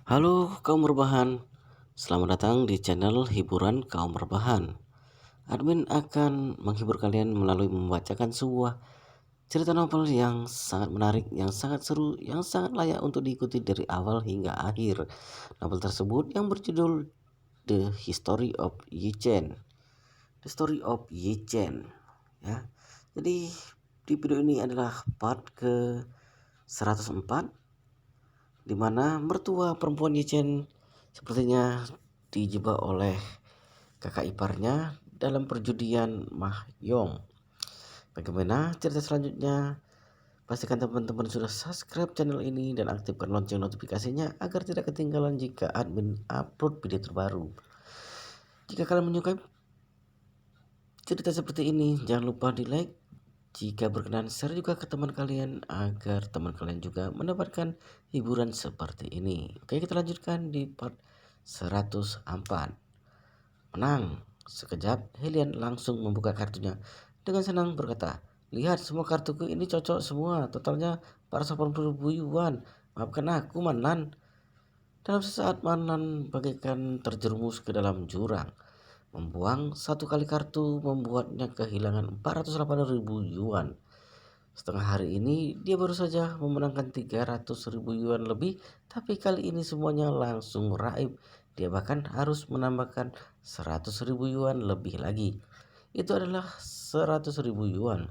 Halo kaum rebahan, selamat datang di channel hiburan kaum rebahan. Admin akan menghibur kalian melalui membacakan sebuah cerita novel yang sangat menarik, yang sangat seru, yang sangat layak untuk diikuti dari awal hingga akhir. Novel tersebut yang berjudul The History of Yi Chen. The Story of Yi Chen. Ya. Jadi di video ini adalah part ke 104 di mana mertua perempuan Yichen sepertinya dijebak oleh kakak iparnya dalam perjudian mahjong. Bagaimana cerita selanjutnya? Pastikan teman-teman sudah subscribe channel ini dan aktifkan lonceng notifikasinya agar tidak ketinggalan jika admin upload video terbaru. Jika kalian menyukai cerita seperti ini, jangan lupa di like. Jika berkenan, share juga ke teman kalian agar teman kalian juga mendapatkan hiburan seperti ini. Oke, kita lanjutkan di part 104. Menang. Sekejap, Helian langsung membuka kartunya. Dengan senang berkata, "Lihat, semua kartuku ini cocok semua. Totalnya 480.000 yuan. Maafkan aku, Manlan." Dalam sesaat, Manlan bagaikan terjerumus ke dalam jurang. Membuang satu kali kartu membuatnya kehilangan 408.000 yuan. Setengah hari ini dia baru saja memenangkan 300.000 yuan lebih, tapi kali ini semuanya langsung raib. Dia bahkan harus menambahkan 100.000 yuan lebih lagi. Itu adalah 100.000 yuan.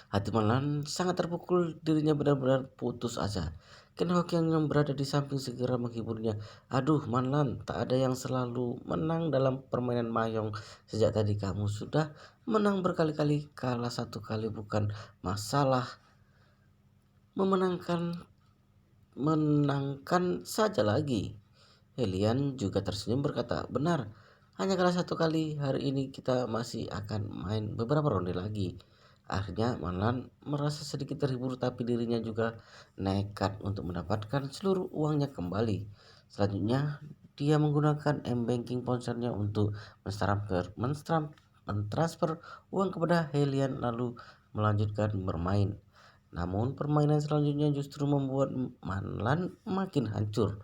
Hati Manlan sangat terpukul, dirinya benar-benar putus asa. Ken Hokiang yang berada di samping segera menghiburnya. "Aduh Manlan, tak ada yang selalu menang dalam permainan mahjong. Sejak tadi kamu sudah menang berkali-kali, kalah satu kali bukan masalah. Memenangkan menangkan saja lagi." Helian juga tersenyum berkata, "Benar, hanya kalah satu kali. Hari ini kita masih akan main beberapa ronde lagi." Akhirnya Manlan merasa sedikit terhibur, tapi dirinya juga nekat untuk mendapatkan seluruh uangnya kembali. Selanjutnya dia menggunakan m-banking ponselnya untuk mentransfer uang kepada Helian lalu melanjutkan bermain. Namun permainan selanjutnya justru membuat Manlan makin hancur.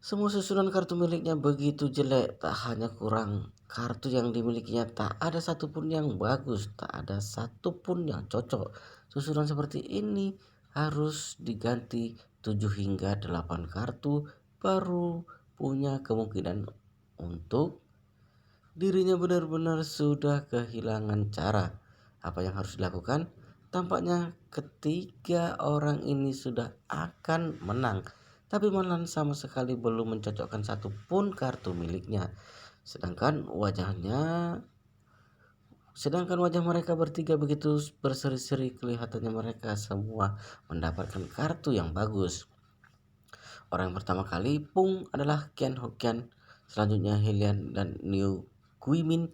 Semua susunan kartu miliknya begitu jelek, tak hanya kurang kartu yang dimilikinya, tak ada satupun yang bagus, tak ada satupun yang cocok. Susunan seperti ini harus diganti 7 hingga 8 kartu baru punya kemungkinan untuk dirinya benar-benar sudah kehilangan cara. Apa yang harus dilakukan? Tampaknya ketiga orang ini sudah akan menang. Tapi Manlan sama sekali belum mencocokkan satupun kartu miliknya. Sedangkan wajah mereka bertiga begitu berseri-seri, kelihatannya mereka semua mendapatkan kartu yang bagus. Orang yang pertama kali pung adalah Ken Hokian, selanjutnya Helian dan Niu Guimin.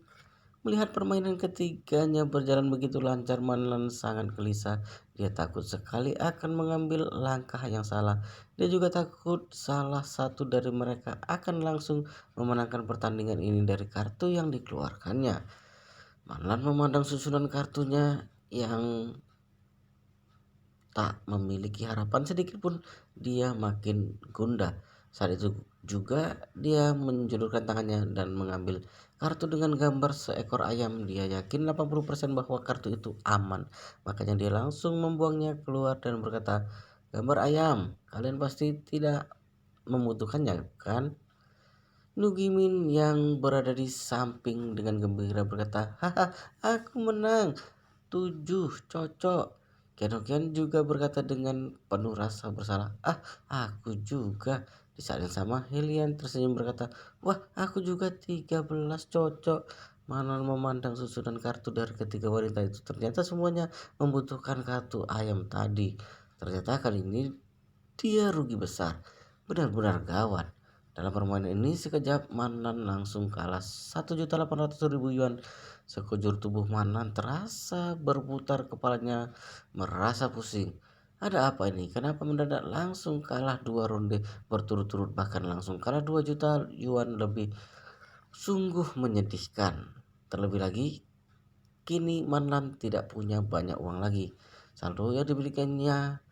Melihat permainan ketiganya berjalan begitu lancar, Manlan sangat gelisah. Dia takut sekali akan mengambil langkah yang salah. Dia juga takut salah satu dari mereka akan langsung memenangkan pertandingan ini dari kartu yang dikeluarkannya. Manlan memandang susunan kartunya yang tak memiliki harapan sedikit pun. Dia makin gundah. Saat itu juga dia menjulurkan tangannya dan mengambil kartu dengan gambar seekor ayam. Dia yakin 80% bahwa kartu itu aman. Makanya dia langsung membuangnya keluar dan berkata, "Gambar ayam, kalian pasti tidak membutuhkannya, kan?" Nugimin yang berada di samping dengan gembira berkata, "Haha, aku menang. 7, cocok." Kenokian juga berkata dengan penuh rasa bersalah, "Ah, aku juga." Di saat yang sama, Helian tersenyum berkata, "Wah, aku juga 13, cocok." Manon memandang susunan kartu dari ketiga wanita itu. Ternyata semuanya membutuhkan kartu ayam tadi. Ternyata kali ini dia rugi besar. Benar-benar gawat. Dalam permainan ini sekejap Manan langsung kalah 1.800.000 yuan. Sekujur tubuh Manan terasa berputar, kepalanya merasa pusing. Ada apa ini? Kenapa mendadak langsung kalah 2 ronde berturut-turut, bahkan langsung kalah 2 juta yuan lebih? Sungguh menyedihkan. Terlebih lagi kini Manlan tidak punya banyak uang lagi. Saldo yang dimilikinya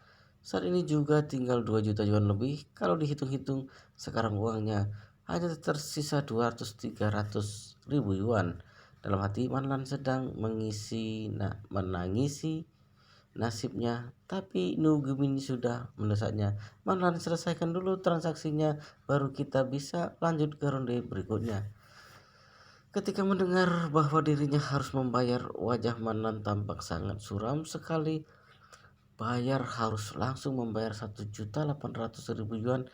Saat ini juga tinggal 2 juta yuan lebih. Kalau dihitung-hitung sekarang uangnya hanya tersisa 200-300 ribu yuan. Dalam hati Manlan sedang menangisi nasibnya, tapi Nugumin sudah mendesaknya. Manlan, selesaikan dulu transaksinya, baru kita bisa lanjut ke ronde berikutnya. Ketika mendengar bahwa dirinya harus membayar, wajah Manlan tampak sangat suram sekali. Bayar harus langsung membayar 1.800.000 yuan.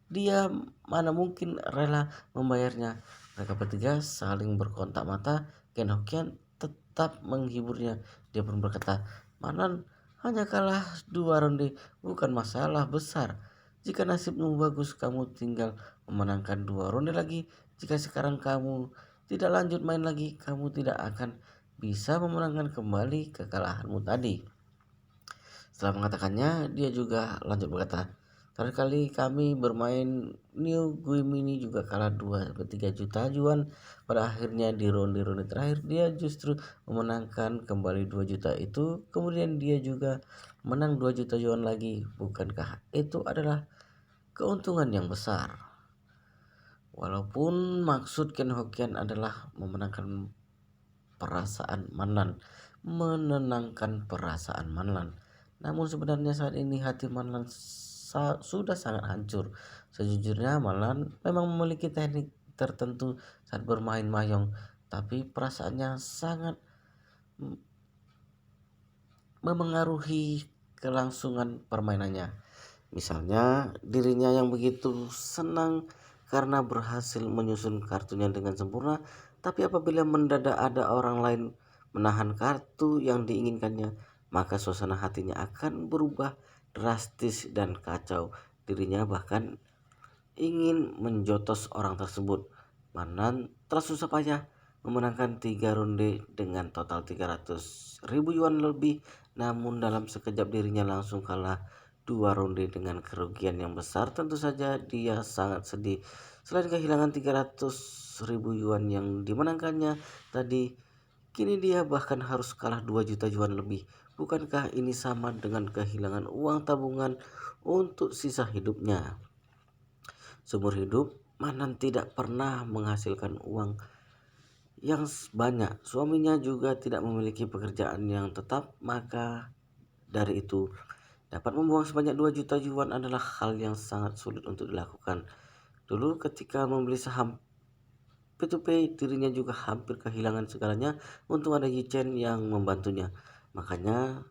Dia mana mungkin rela membayarnya. Mereka bertiga saling berkontak mata. Ken Hokian tetap menghiburnya. Dia pun berkata, Manan, hanya kalah 2 ronde, bukan masalah besar. Jika nasibmu bagus, kamu tinggal memenangkan 2 ronde lagi. Jika sekarang kamu tidak lanjut main lagi, kamu tidak akan bisa memenangkan kembali kekalahanmu tadi. Setelah mengatakannya, dia juga lanjut berkata, terakhir kali kami bermain, New Guimini juga kalah 2-3 juta yuan. Pada akhirnya di ronde-ronde terakhir dia justru memenangkan kembali 2 juta itu. Kemudian dia juga menang 2 juta yuan lagi. Bukankah itu adalah keuntungan yang besar? Walaupun maksud Ken Hokian adalah memenangkan perasaan Manlan, menenangkan perasaan Manlan, namun sebenarnya saat ini hati Manlan sudah sangat hancur. Sejujurnya Manlan memang memiliki teknik tertentu saat bermain mahjong, tapi perasaannya sangat memengaruhi kelangsungan permainannya. Misalnya dirinya yang begitu senang karena berhasil menyusun kartunya dengan sempurna, tapi apabila mendadak ada orang lain menahan kartu yang diinginkannya, maka suasana hatinya akan berubah drastis dan kacau. Dirinya bahkan ingin menjotos orang tersebut. Manan tersusah payah memenangkan 3 ronde dengan total 300.000 yuan lebih, namun dalam sekejap dirinya langsung kalah 2 ronde dengan kerugian yang besar. Tentu saja dia sangat sedih. Selain kehilangan 300.000 yuan yang dimenangkannya tadi, kini dia bahkan harus kalah 2 juta yuan lebih. Bukankah ini sama dengan kehilangan uang tabungan untuk sisa hidupnya? Seumur hidup, Manan tidak pernah menghasilkan uang yang banyak. Suaminya juga tidak memiliki pekerjaan yang tetap, maka dari itu dapat membuang sebanyak 2 juta yuan adalah hal yang sangat sulit untuk dilakukan. Dulu ketika membeli saham P2P, dirinya juga hampir kehilangan segalanya. Untung ada Yichen yang membantunya. Makanya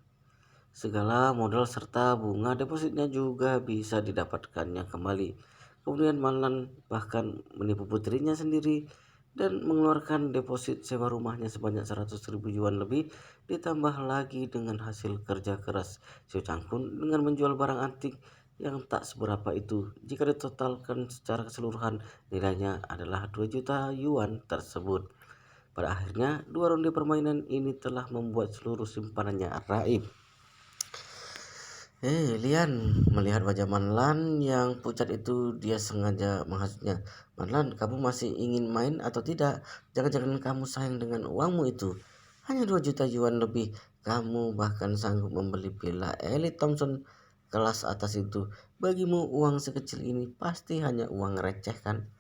segala modal serta bunga depositnya juga bisa didapatkannya kembali. Kemudian Malan bahkan menipu putrinya sendiri dan mengeluarkan deposit sewa rumahnya sebanyak 100.000 yuan lebih, ditambah lagi dengan hasil kerja keras Xiao Changkun dengan menjual barang antik yang tak seberapa itu. Jika ditotalkan secara keseluruhan, nilainya adalah 2 juta yuan tersebut. Pada akhirnya, 2 ronde permainan ini telah membuat seluruh simpanannya raib. Lian melihat wajah Manlan yang pucat itu, dia sengaja menghasutnya. Manlan, kamu masih ingin main atau tidak? Jangan-jangan kamu sayang dengan uangmu itu. Hanya 2 juta yuan lebih. Kamu bahkan sanggup membeli villa Elite Thompson kelas atas itu. Bagimu uang sekecil ini pasti hanya uang receh kan?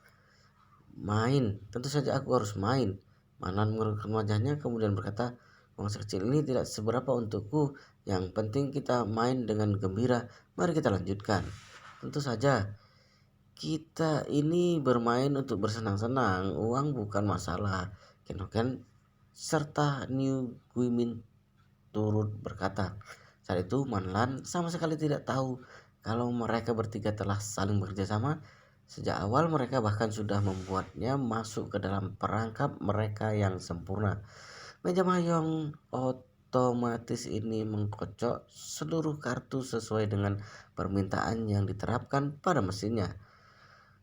Main, tentu saja aku harus main. Manlan mengerutkan wajahnya kemudian berkata, uang sekecil ini tidak seberapa untukku. Yang penting kita main dengan gembira. Mari kita lanjutkan. Tentu saja kita ini bermain untuk bersenang-senang. Uang bukan masalah. Kenoken serta New Guimin turut berkata. Saat itu Manlan sama sekali tidak tahu kalau mereka bertiga telah saling bekerja sama. Sejak awal mereka bahkan sudah membuatnya masuk ke dalam perangkap mereka yang sempurna. Meja mahjong otomatis ini mengkocok seluruh kartu sesuai dengan permintaan yang diterapkan pada mesinnya.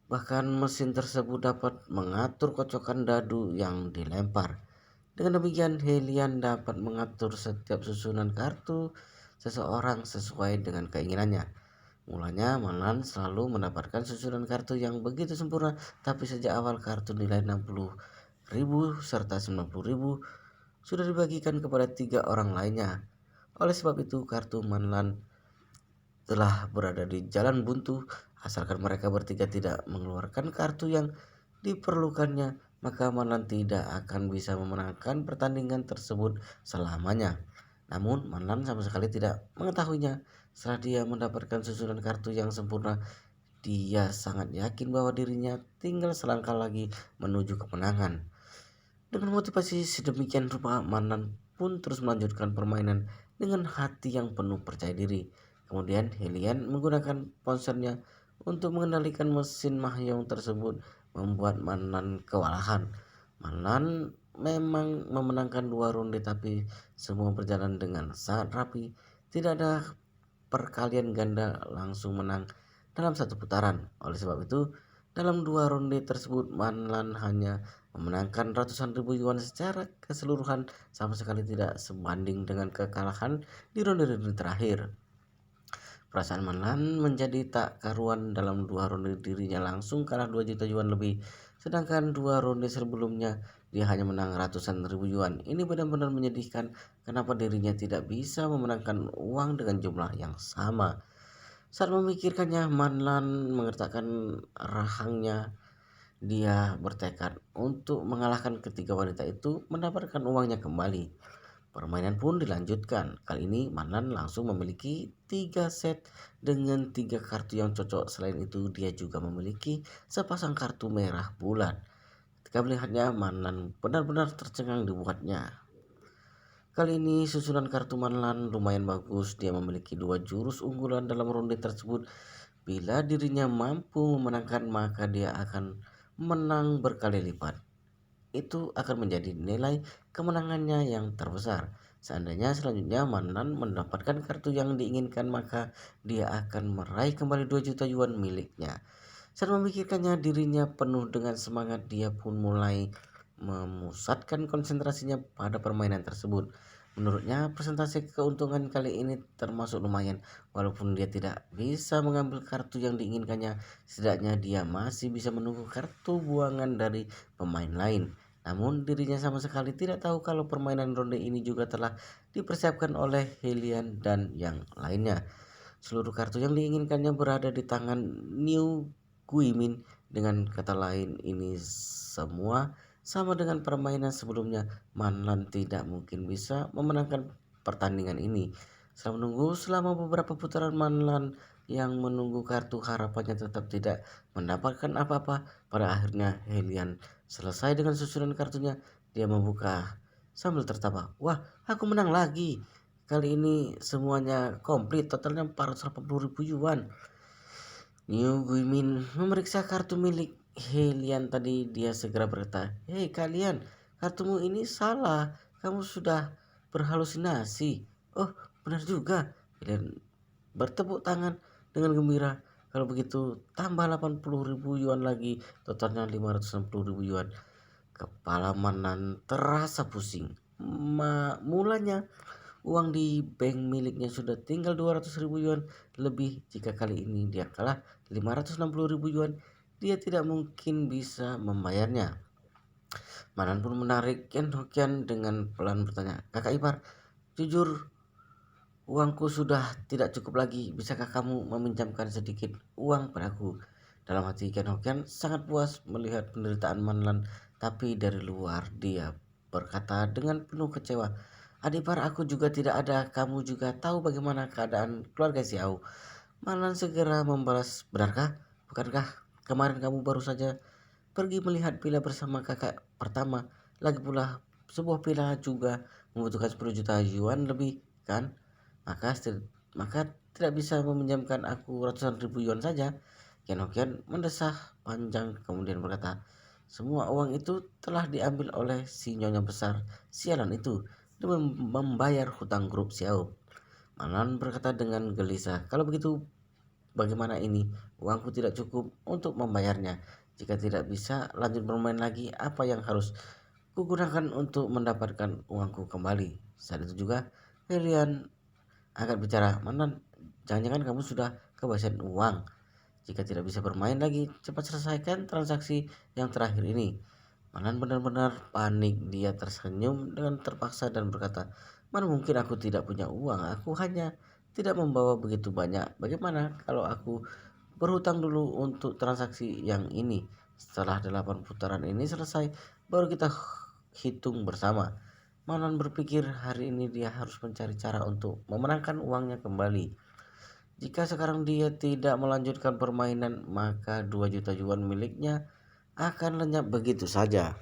Bahkan mesin tersebut dapat mengatur kocokan dadu yang dilempar. Dengan demikian, Helian dapat mengatur setiap susunan kartu seseorang sesuai dengan keinginannya. Mulanya Malan selalu mendapatkan susunan kartu yang begitu sempurna, tapi sejak awal kartu nilai 60.000 serta 90.000 sudah dibagikan kepada 3 orang lainnya. Oleh sebab itu, kartu Manlan telah berada di jalan buntu. Asalkan mereka bertiga tidak mengeluarkan kartu yang diperlukannya, maka Manlan tidak akan bisa memenangkan pertandingan tersebut selamanya. Namun Manlan sama sekali tidak mengetahuinya. Setelah dia mendapatkan susunan kartu yang sempurna, dia sangat yakin bahwa dirinya tinggal selangkah lagi menuju kemenangan. Dengan motivasi sedemikian rupa, Manan pun terus melanjutkan permainan dengan hati yang penuh percaya diri. Kemudian Helian menggunakan ponselnya untuk mengendalikan mesin Mahyong tersebut, membuat Manan kewalahan. Manan memang memenangkan 2 ronde, tapi semua berjalan dengan sangat rapi. Tidak ada perkalian ganda langsung menang dalam satu putaran. Oleh sebab itu, dalam 2 ronde tersebut Manlan hanya memenangkan ratusan ribu yuan secara keseluruhan, sama sekali tidak sebanding dengan kekalahan di ronde-ronde terakhir. Perasaan Manlan menjadi tak karuan. Dalam 2 ronde dirinya langsung kalah 2 juta yuan lebih, sedangkan 2 ronde sebelumnya dia hanya menang ratusan ribu yuan. Ini benar-benar menyedihkan. Kenapa dirinya tidak bisa memenangkan uang dengan jumlah yang sama? Saat memikirkannya, Manlan mengertakkan rahangnya. Dia bertekad untuk mengalahkan ketiga wanita itu, mendapatkan uangnya kembali. Permainan pun dilanjutkan. Kali ini Manlan langsung memiliki 3 set dengan 3 kartu yang cocok. Selain itu, dia juga memiliki sepasang kartu merah bulat. Ketika melihatnya, Manlan benar-benar tercengang dibuatnya. Kali ini susunan kartu Manlan lumayan bagus. Dia memiliki 2 jurus unggulan dalam ronde tersebut. Bila dirinya mampu memenangkan, maka dia akan menang berkali lipat. Itu akan menjadi nilai kemenangannya yang terbesar. Seandainya selanjutnya Manlan mendapatkan kartu yang diinginkan, maka dia akan meraih kembali 2 juta yuan miliknya. Saat memikirkannya, dirinya penuh dengan semangat. Dia pun mulai memusatkan konsentrasinya pada permainan tersebut. Menurutnya, presentasi keuntungan kali ini termasuk lumayan. Walaupun dia tidak bisa mengambil kartu yang diinginkannya, setidaknya dia masih bisa menunggu kartu buangan dari pemain lain. Namun dirinya sama sekali tidak tahu kalau permainan ronde ini juga telah dipersiapkan oleh Helian dan yang lainnya. Seluruh kartu yang diinginkannya berada di tangan New Guimin. Dengan kata lain, ini semua sama dengan permainan sebelumnya. Manlan tidak mungkin bisa memenangkan pertandingan ini. Setelah menunggu selama beberapa putaran, Manlan yang menunggu kartu harapannya tetap tidak mendapatkan apa-apa. Pada akhirnya Helian selesai dengan susunan kartunya. Dia membuka sambil tertawa. Wah, aku menang lagi. Kali ini semuanya komplit, totalnya 480 ribu yuan. New Guimin memeriksa kartu milik Helian tadi. Dia segera berkata, hei kalian, kartumu ini salah. Kamu sudah berhalusinasi. Oh, benar juga. Helian bertepuk tangan dengan gembira. Kalau begitu, tambah 80 ribu yuan lagi. Totalnya 560 ribu yuan. Kepala Manan terasa pusing. Mulanya uang di bank miliknya sudah tinggal 200 ribu yuan lebih. Jika kali ini dia kalah 560 ribu yuan, dia tidak mungkin bisa membayarnya. Manan pun menarik Ken Hokian dengan pelan bertanya, kakak ipar, jujur uangku sudah tidak cukup lagi. Bisakah kamu meminjamkan sedikit uang padaku? Dalam hati Ken Hokian sangat puas melihat penderitaan Manlan, tapi dari luar dia berkata dengan penuh kecewa, adipar, aku juga tidak ada. Kamu juga tahu bagaimana keadaan keluarga Xiao. Manlan segera membalas, benarkah? Bukankah kemarin kamu baru saja pergi melihat villa bersama kakak pertama? Lagi pula sebuah villa juga membutuhkan 10 juta yuan lebih, kan? Maka maka tidak bisa meminjamkan aku ratusan ribu yuan saja. Ken Hokian mendesah panjang kemudian berkata, semua uang itu telah diambil oleh si nyonya besar sialan itu demi membayar hutang grup Xiao. Manan berkata dengan gelisah, kalau begitu bagaimana ini? Uangku tidak cukup untuk membayarnya. Jika tidak bisa lanjut bermain lagi, apa yang harus kugunakan untuk mendapatkan uangku kembali? Saat itu juga Helian angkat bicara, Manan, jangan-jangan kamu sudah kehabisan uang. Jika tidak bisa bermain lagi, cepat selesaikan transaksi yang terakhir ini. Manan benar-benar panik. Dia tersenyum dengan terpaksa dan berkata, Mana mungkin aku tidak punya uang, aku hanya tidak membawa begitu banyak. Bagaimana kalau aku berhutang dulu untuk transaksi yang ini? Setelah 8 putaran ini selesai, baru kita hitung bersama. Manan berpikir hari ini dia harus mencari cara untuk memenangkan uangnya kembali. Jika sekarang dia tidak melanjutkan permainan, maka 2 juta yuan miliknya akan lenyap begitu saja.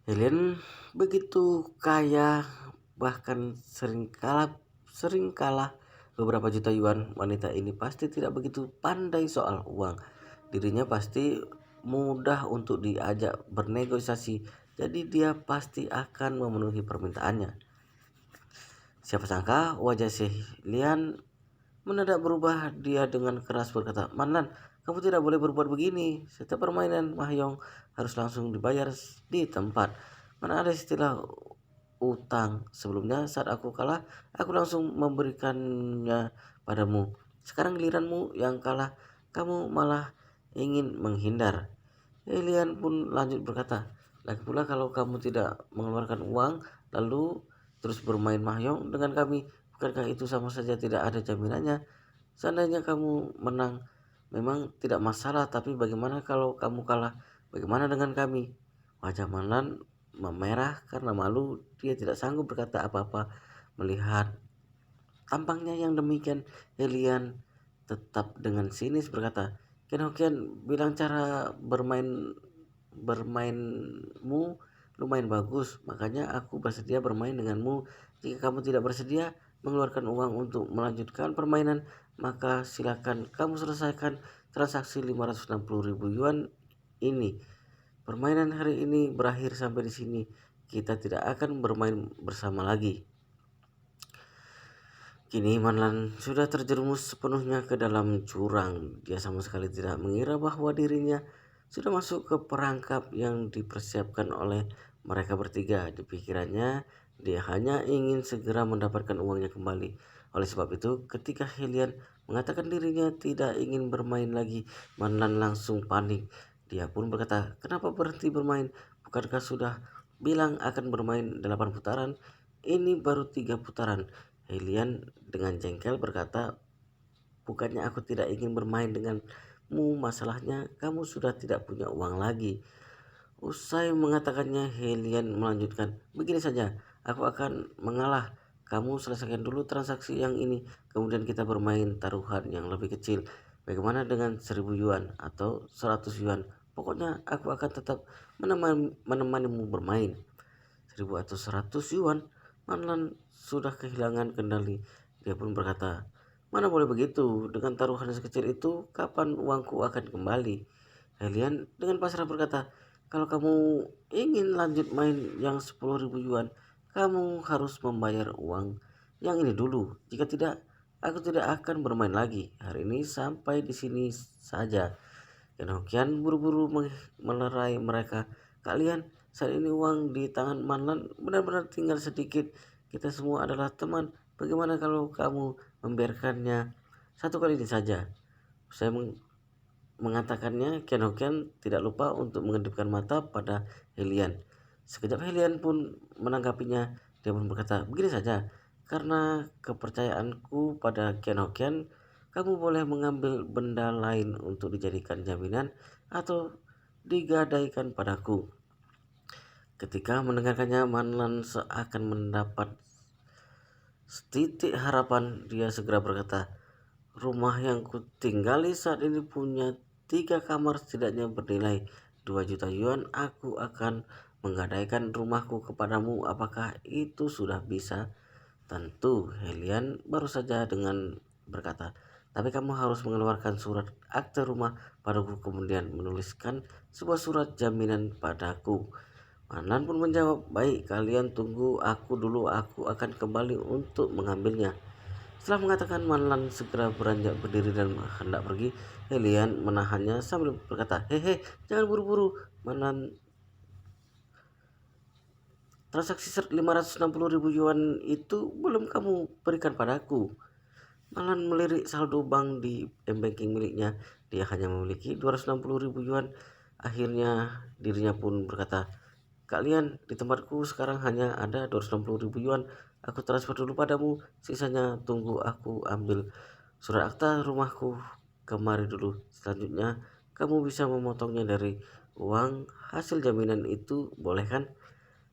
Helen begitu kaya, bahkan sering kalah beberapa juta yuan. Wanita ini pasti tidak begitu pandai soal uang. Dirinya pasti mudah untuk diajak bernegosiasi, jadi dia pasti akan memenuhi permintaannya. Siapa sangka wajah Lian mendadak berubah. Dia dengan keras berkata, "Manlan, kamu tidak boleh berbuat begini. Setiap permainan Mahyong harus langsung dibayar di tempat. Mana ada istilah utang. Sebelumnya saat aku kalah, aku langsung memberikannya padamu. Sekarang giliranmu yang kalah, kamu malah ingin menghindar." Elian pun lanjut berkata, "Lagi pula kalau kamu tidak mengeluarkan uang, lalu terus bermain Mahyong dengan kami, bukankah itu sama saja tidak ada jaminannya? Seandainya kamu menang, memang tidak masalah, tapi bagaimana kalau kamu kalah? Bagaimana dengan kami?" Wajah Manlan memerah karena malu. Dia tidak sanggup berkata apa-apa. Melihat tampangnya yang demikian, Elian tetap dengan sinis berkata, "Ken Hokian bilang cara bermainmu lumayan bagus, makanya aku bersedia bermain denganmu. Jika kamu tidak bersedia mengeluarkan uang untuk melanjutkan permainan, maka silakan kamu selesaikan transaksi 560.000 yuan ini. Permainan hari ini berakhir sampai di sini. Kita tidak akan bermain bersama lagi." Kini Manlan sudah terjerumus sepenuhnya ke dalam jurang. Dia sama sekali tidak mengira bahwa dirinya sudah masuk ke perangkap yang dipersiapkan oleh mereka bertiga. Di pikirannya, dia hanya ingin segera mendapatkan uangnya kembali. Oleh sebab itu, ketika Helian mengatakan dirinya tidak ingin bermain lagi, Manlan langsung panik. Dia pun berkata, "Kenapa berhenti bermain? Bukankah sudah bilang akan bermain 8 putaran? Ini baru 3 putaran." Helian dengan jengkel berkata, "Bukannya aku tidak ingin bermain denganmu, masalahnya kamu sudah tidak punya uang lagi." Usai mengatakannya, Helian melanjutkan, "Begini saja, aku akan mengalah. Kamu selesaikan dulu transaksi yang ini, kemudian kita bermain taruhan yang lebih kecil. Bagaimana dengan 1.000 yuan atau 100 yuan? Pokoknya aku akan tetap menemanimu bermain." 1.000 atau 100 yuan, Manlan sudah kehilangan kendali. Dia pun berkata, "Mana boleh begitu, dengan taruhan sekecil itu, kapan uangku akan kembali?" Helian dengan pasrah berkata, "Kalau kamu ingin lanjut main yang 10.000 yuan, kamu harus membayar uang yang ini dulu. Jika tidak, aku tidak akan bermain lagi. Hari ini sampai di sini saja." Ken Hokian buru-buru melerai mereka. "Kalian, saat ini uang di tangan Manlan benar-benar tinggal sedikit. Kita semua adalah teman. Bagaimana kalau kamu membiarkannya satu kali ini saja?" Saya mengatakannya, Ken Hokian tidak lupa untuk mengedipkan mata pada Helian. Sekejap Helian pun menanggapinya. Dia pun berkata, "Begini saja, karena kepercayaanku pada Ken Hokian, kamu boleh mengambil benda lain untuk dijadikan jaminan atau digadaikan padaku." Ketika mendengarkannya, Manlan seakan mendapat setitik harapan. Dia segera berkata, "Rumah yang kutinggali saat ini punya 3 kamar, setidaknya bernilai 2 juta yuan. Aku akan menggadaikan rumahku kepadamu. Apakah itu sudah bisa?" Tentu, Helian baru saja dengan berkata, "Tapi kamu harus mengeluarkan surat akte rumah padaku, kemudian menuliskan sebuah surat jaminan padaku." Manlan pun menjawab, "Baik, kalian tunggu aku dulu, aku akan kembali untuk mengambilnya." Setelah mengatakan, Manlan segera beranjak berdiri dan hendak pergi. Helian menahannya sambil berkata, "Hehe, jangan buru-buru. Manlan, transaksi 560.000 yuan itu belum kamu berikan padaku." Manlan melirik saldo bank di m-banking miliknya. Dia hanya memiliki 260.000 yuan. Akhirnya dirinya pun berkata, kalian di tempatku sekarang hanya ada 260.000 yuan. Aku transfer dulu padamu, sisanya tunggu aku ambil surat akta rumahku kemari dulu. Selanjutnya kamu bisa memotongnya dari uang hasil jaminan itu, boleh kan?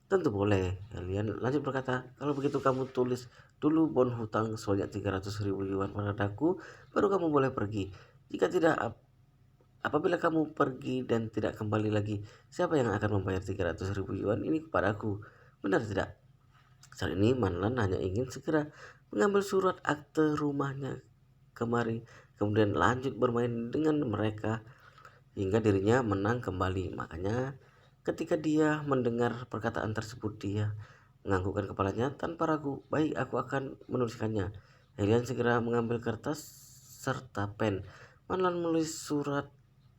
Tentu boleh. Helian lanjut berkata, kalau begitu kamu tulis dulu bon hutang sebanyak 300.000 yuan padaku, baru kamu boleh pergi. Jika tidak, apabila kamu pergi dan tidak kembali lagi, siapa yang akan membayar 300.000 yuan ini kepadaku? Benar tidak? Saat ini Manlan hanya ingin segera mengambil surat akte rumahnya kemari, kemudian lanjut bermain dengan mereka hingga dirinya menang kembali. Makanya ketika dia mendengar perkataan tersebut, dia menganggukkan kepalanya tanpa ragu. Baik, aku akan menuliskannya. Helian segera mengambil kertas serta pen. Manlan menulis surat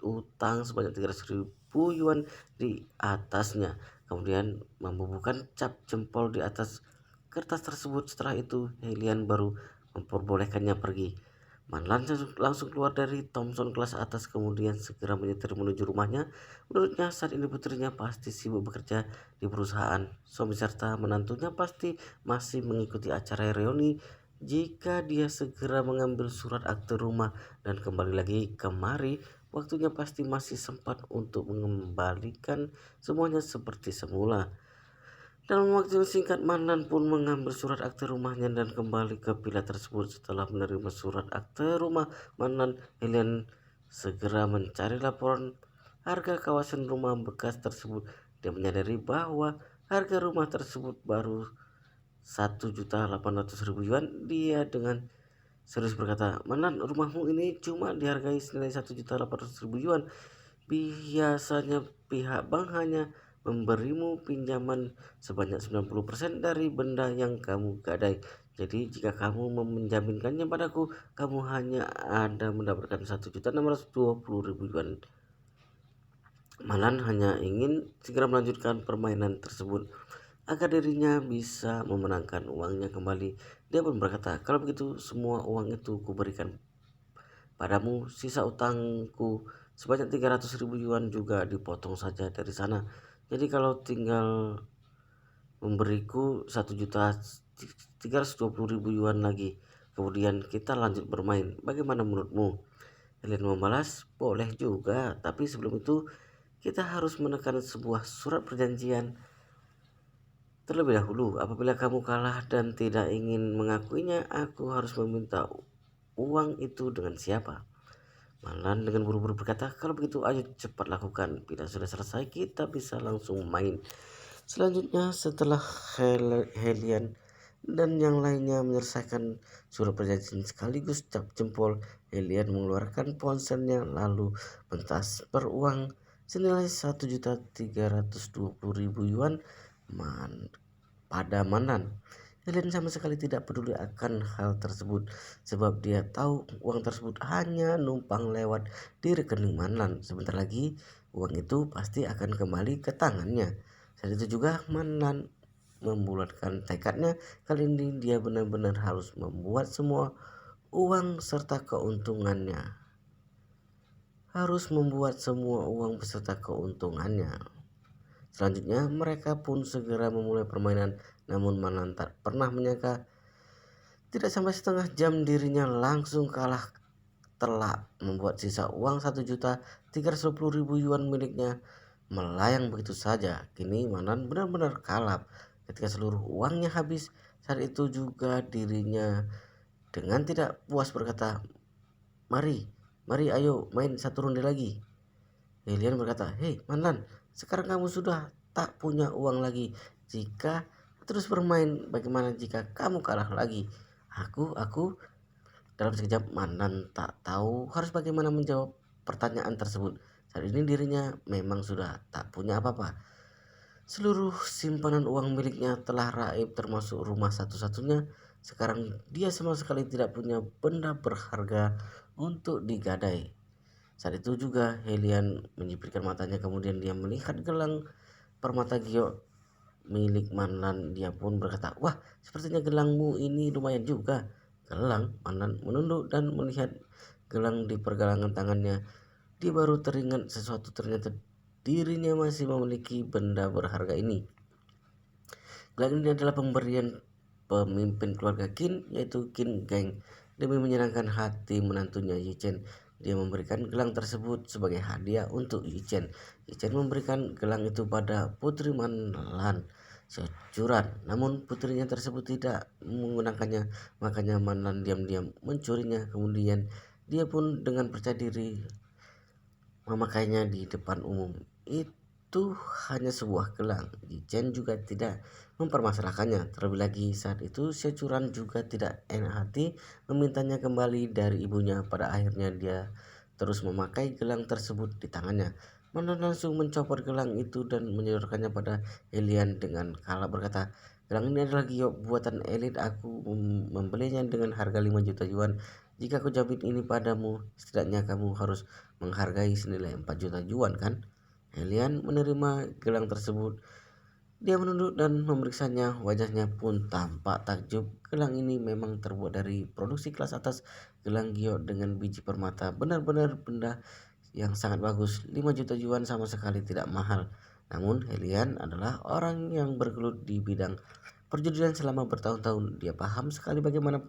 utang sebanyak 300.000 yuan di atasnya, kemudian membubuhkan cap jempol di atas kertas tersebut. Setelah itu Helian baru memperbolehkannya pergi. Manlan langsung keluar dari Thomson kelas atas, kemudian segera menyetir menuju rumahnya. Menurutnya saat ini putrinya pasti sibuk bekerja di perusahaan. Suami serta menantunya pasti masih mengikuti acara reuni. Jika dia segera mengambil surat akte rumah dan kembali lagi kemari, waktunya pasti masih sempat untuk mengembalikan semuanya seperti semula. Dalam waktu yang singkat, Manan pun mengambil surat akte rumahnya dan kembali ke villa tersebut. Setelah menerima surat akte rumah Manan, Helen segera mencari laporan harga kawasan rumah bekas tersebut. Dia menyadari bahwa harga rumah tersebut baru 1.800.000 yuan. Dia dengan serius berkata, Manan, rumahmu ini cuma dihargai senilai 1.800.000 yuan. Biasanya pihak bank hanya memberimu pinjaman sebanyak 90% dari benda yang kamu gadai. Jadi jika kamu menjaminkannya padaku, kamu hanya ada mendapatkan 1.620.000 yuan. Malan hanya ingin segera melanjutkan permainan tersebut agar dirinya bisa memenangkan uangnya kembali. Dia pun berkata, kalau begitu semua uang itu kuberikan padamu, sisa utangku sebanyak 300.000 yuan juga dipotong saja dari sana. Jadi kalau tinggal memberiku 1.320.000 yuan lagi, kemudian kita lanjut bermain. Bagaimana menurutmu? Helen membalas, boleh juga, tapi sebelum itu kita harus menekan sebuah surat perjanjian terlebih dahulu. Apabila kamu kalah dan tidak ingin mengakuinya, aku harus meminta uang itu dengan siapa? Malan dengan buru-buru berkata, kalau begitu ayo cepat lakukan. Bila sudah selesai kita bisa langsung main. Selanjutnya setelah Helian dan yang lainnya menyelesaikan surat perjanjian sekaligus cap jempol, Helian mengeluarkan ponselnya lalu mentransfer uang senilai 1.320.000 yuan pada Manan. Helen sama sekali tidak peduli akan hal tersebut sebab dia tahu uang tersebut hanya numpang lewat di rekening Manan. Sebentar lagi uang itu pasti akan kembali ke tangannya. Saat itu juga Manan membulatkan tekadnya. Kali ini dia benar-benar harus membuat semua uang serta keuntungannya. Selanjutnya mereka pun segera memulai permainan, namun Manan tak pernah menyangka tidak sampai setengah jam dirinya langsung kalah telak, membuat sisa uang 1.320.000 yuan miliknya melayang begitu saja. Kini Manan benar-benar kalap ketika seluruh uangnya habis. Saat itu juga dirinya dengan tidak puas berkata, Mari ayo main satu ronde lagi. Lilian berkata, hei Manan, sekarang kamu sudah tak punya uang lagi. Jika terus bermain, bagaimana jika kamu kalah lagi? Aku. Dalam sekejap Manan tak tahu harus bagaimana menjawab pertanyaan tersebut. Saat ini dirinya memang sudah tak punya apa-apa. Seluruh simpanan uang miliknya telah raib termasuk rumah satu-satunya. Sekarang dia sama sekali tidak punya benda berharga untuk digadai. Saat itu juga Helian menyipitkan matanya, kemudian dia melihat gelang permata giok milik Manan. Dia pun berkata, wah sepertinya gelangmu ini lumayan juga. Gelang? Manan menunduk dan melihat gelang di pergelangan tangannya. Dia baru teringat sesuatu, ternyata dirinya masih memiliki benda berharga ini. Gelang ini adalah pemberian pemimpin keluarga Qin, yaitu Qin Gang. Demi menyenangkan hati menantunya Yi Chen, dia memberikan gelang tersebut sebagai hadiah untuk Yi Chen. Yi Chen memberikan gelang itu pada putri Manlan securan, namun putrinya tersebut tidak menggunakannya. Makanya Manlan diam-diam mencurinya. Kemudian dia pun dengan percaya diri memakainya di depan umum. Itu hanya sebuah gelang. Yi Chen juga tidak mempermasalahkannya. Terlebih lagi saat itu Securan juga tidak enak hati memintanya kembali dari ibunya. Pada akhirnya dia terus memakai gelang tersebut di tangannya. Manon langsung mencopot gelang itu dan menyodorkannya pada Elian dengan kalap berkata, "Gelang ini adalah giok buatan elit. Aku membelinya dengan harga 5 juta yuan. Jika aku jamin ini padamu, setidaknya kamu harus menghargai senilai 4 juta yuan, kan?" Elian menerima gelang tersebut. Dia menunduk dan memeriksanya. Wajahnya pun tampak takjub. Gelang ini memang terbuat dari produksi kelas atas. Gelang giok dengan biji permata. Benar-benar benda yang sangat bagus. 5 juta yuan sama sekali tidak mahal. Namun Elian adalah orang yang bergelut di bidang perjudian selama bertahun-tahun. Dia paham sekali bagaimana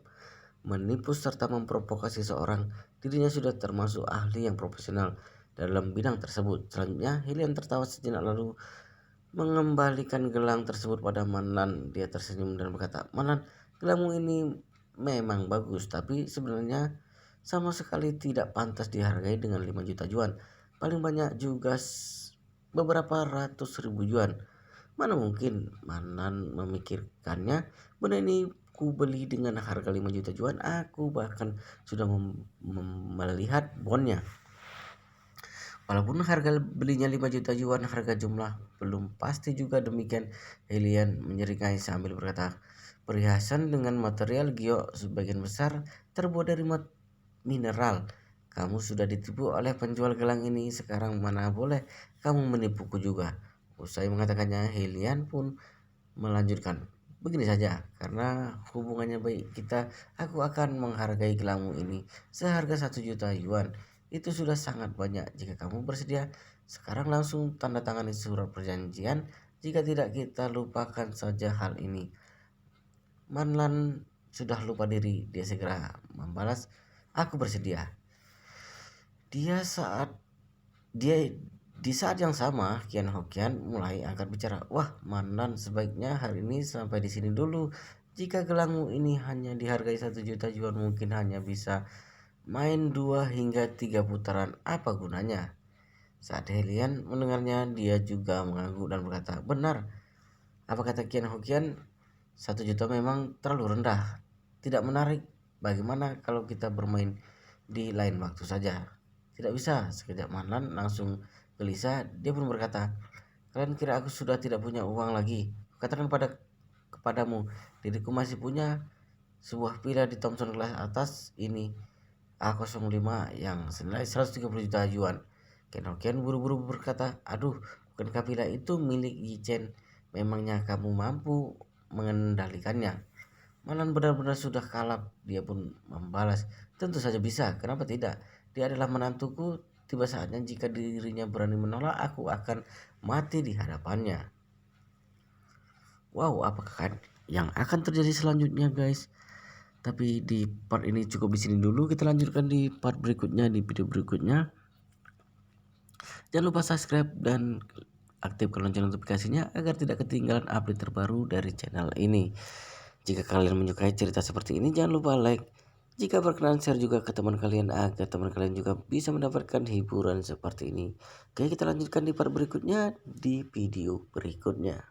menipu serta memprovokasi seorang. Dirinya sudah termasuk ahli yang profesional dalam bidang tersebut. Selanjutnya Helian tertawa sejenak lalu mengembalikan gelang tersebut pada Manlan. Dia tersenyum dan berkata, "Manlan, gelangmu ini memang bagus, tapi sebenarnya sama sekali tidak pantas dihargai dengan 5 juta yuan. Paling banyak juga beberapa ratus ribu yuan." Mana mungkin, Manlan memikirkannya. Benda ini ku beli dengan harga 5 juta yuan. Aku bahkan sudah melihat bonnya. Walaupun harga belinya 5 juta yuan, harga jumlah belum pasti juga demikian. Helian menyeringai sambil berkata, "Perhiasan dengan material giok sebagian besar terbuat dari mineral. Kamu sudah ditipu oleh penjual gelang ini. Sekarang mana boleh kamu menipuku juga." Usai mengatakannya, Helian pun melanjutkan, "Begini saja, karena hubungannya baik kita, aku akan menghargai gelangmu ini seharga 1 juta yuan. Itu sudah sangat banyak. Jika kamu bersedia, sekarang langsung tanda tangani surat perjanjian. Jika tidak, kita lupakan saja hal ini." Manlan sudah lupa diri. Dia segera membalas, "Aku bersedia." Dia saat dia Di saat yang sama, Kian Hokian mulai angkat bicara. "Wah, Manlan, sebaiknya hari ini sampai di sini dulu. Jika gelangmu ini hanya dihargai 1 juta yuan, mungkin hanya bisa main 2 hingga 3 putaran. Apa gunanya?" Saat Helian mendengarnya, dia juga mengangguk dan berkata, "Benar. Apa kata Kian Hokian? 1 juta memang terlalu rendah. Tidak menarik. Bagaimana kalau kita bermain di lain waktu saja?" "Tidak bisa." Sekejap Manlan langsung gelisah. Dia pun berkata, "Kalian kira aku sudah tidak punya uang lagi? Katakan kepadamu, diriku masih punya sebuah villa di Thomson Glass atas ini A05 yang senilai 130 juta yuan. Ken Hokian buru-buru berkata, "Aduh, bukankah villa itu milik Yi Chen? Memangnya kamu mampu mengendalikannya?" Malan benar-benar sudah kalap. Dia pun membalas, "Tentu saja bisa, kenapa tidak? Dia adalah menantuku. Tiba saatnya jika dirinya berani menolak, aku akan mati di hadapannya." Wow, apakah yang akan terjadi selanjutnya, guys? Tapi di part ini cukup di sini dulu. Kita lanjutkan di part berikutnya, di video berikutnya. Jangan lupa subscribe dan aktifkan lonceng notifikasinya agar tidak ketinggalan update terbaru dari channel ini. Jika kalian menyukai cerita seperti ini, jangan lupa like. Jika berkenan, share juga ke teman kalian agar teman kalian juga bisa mendapatkan hiburan seperti ini. Oke, kita lanjutkan di part berikutnya, di video berikutnya.